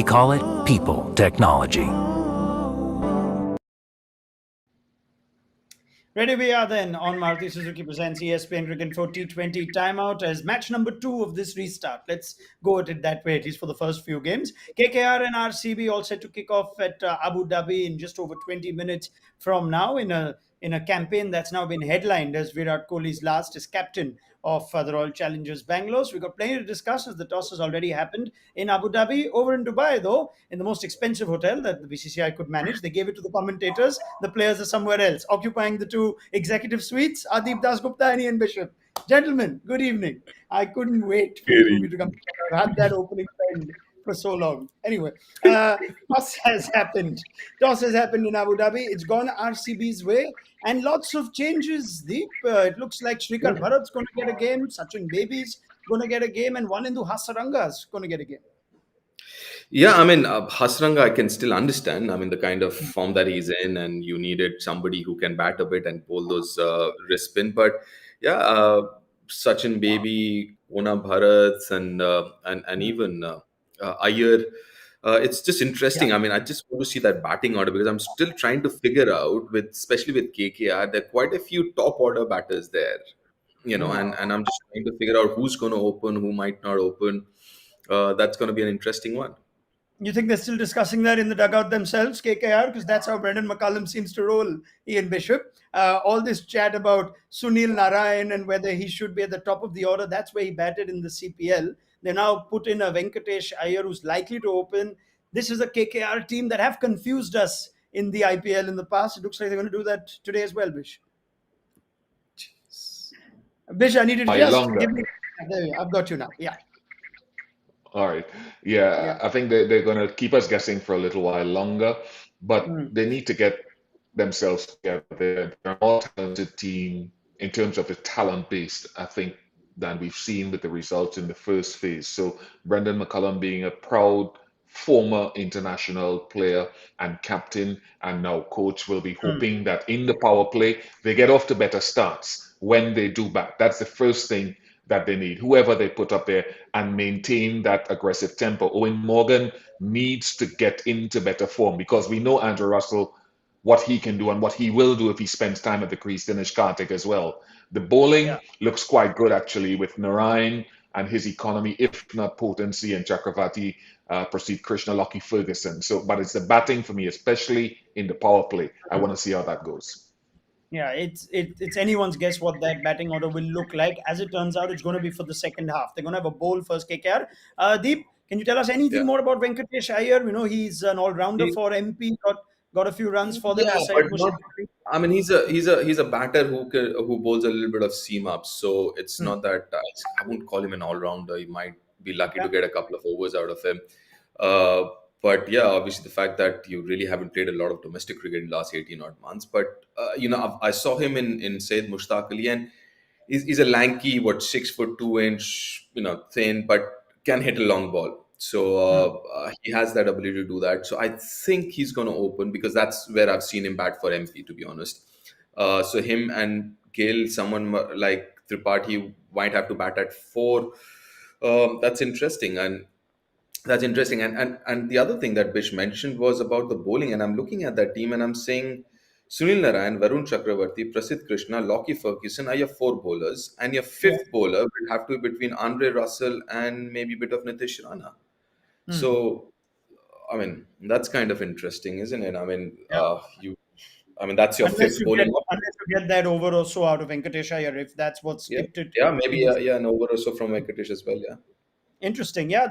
We call it people technology. Ready we are then on Maruti Suzuki presents ESPN Cricket for T20 timeout as match number 2 of this restart. Let's go at it that way, at least for the first few games. KKR and RCB all set to kick off at Abu Dhabi in just over 20 minutes from now in a campaign that's now been headlined as Virat Kohli's last as captain of the Royal Challengers Bangalore. So we've got plenty to discuss as the toss has already happened in Abu Dhabi. Over in Dubai, though, in the most expensive hotel that the BCCI could manage, they gave it to the commentators. The players are somewhere else, occupying the two executive suites, Adib Dasgupta and Ian Bishop. Gentlemen, good evening. I couldn't wait for the movie to come. I've had that opening trend for so long. Anyway, toss has happened. Toss has happened in Abu Dhabi. It's gone RCB's way, and lots of changes. Deep. It looks like Shrikant Bharat's going to get a game. Sachin Baby's going to get a game, and Wanindu Hasaranga's going to get a game. Yeah, I mean, Hasranga, I can still understand. I mean, the kind of form that he's in, and you needed somebody who can bat a bit and pull those wrist spin. But yeah, Sachin Baby, Ona Bharat, and even Iyer. It's just interesting. Yeah. I mean, I just want to see that batting order because I'm still trying to figure out, with especially with KKR, there are quite a few top order batters there. And I'm just trying to figure out who's going to open, who might not open. That's going to be an interesting one. You think they're still discussing that in the dugout themselves, KKR? Because that's how Brendan McCullum seems to roll, Ian Bishop. All this chat about Sunil Narayan and whether he should be at the top of the order, that's where he batted in the CPL. They now put in a Venkatesh Iyer who's likely to open. This is a KKR team that have confused us in the IPL in the past. It looks like they're going to do that today as well, Bish. Bish, I need you to By just longer. give me... There you go. I've got you now. Yeah. All right. Yeah, Yeah. I think they're going to keep us guessing for a little while longer, but Mm. they need to get themselves together. They're a more talented team in terms of the talent base, I think, than we've seen with the results in the first phase. So Brendan McCullum being a proud former international player and captain and now coach will be Mm. hoping that in the power play they get off to better starts when they do bat. That's the first thing that they need, whoever they put up there, and maintain that aggressive tempo. Owen Morgan needs to get into better form because we know Andrew Russell, what he can do and what he will do if he spends time at the crease. Dinesh Karthik as well. The Yeah. bowling looks quite good actually with Narayan and his economy, if not potency, and Chakravarti, Prasidh Krishna, Lockie Ferguson. So, but it's the batting for me, especially in the power play. I want to see how that goes. Yeah, it's anyone's guess what that batting order will look like. As it turns out, it's going to be for the second half. They're going to have a bowl first, KKR. Deep, can you tell us anything Yeah. more about Venkatesh Iyer? We know he's an all-rounder He- for MP. Got a few runs for them yeah, beside but not. Mushfiq. I mean, he's a batter who bowls a little bit of seam up. So it's Hmm. not that I won't call him an all rounder. You might be lucky to Yeah. get a couple of overs out of him. Uh, but yeah, obviously the fact that you really haven't played a lot of domestic cricket in the last 18 odd months. But I saw him in Said Mushtaq Ali, and he's a lanky, 6'2" thin, but can hit a long ball. So Hmm. he has that ability to do that. So I think he's going to open because that's where I've seen him bat for MP, to be honest. So him and Gale, someone like Tripathi might have to bat at four. That's interesting, and the other thing that Bish mentioned was about the bowling, and I'm looking at that team and I'm saying Sunil Narayan, Varun Chakravarti, Prasidh Krishna, Lockie Ferguson are your four bowlers, and your Yeah. fifth bowler will have to be between Andre Russell and maybe a bit of Nitish Rana. Hmm. So, I mean, that's kind of interesting, isn't it? I mean, Yeah. that's your Unless fifth you get bowling option. unless you get that over or so out of Venkatesh Iyer, if that's what's Yeah, tipped it yeah, maybe in his yeah, an over or so from Venkatesh as well. Yeah. interesting. Yeah.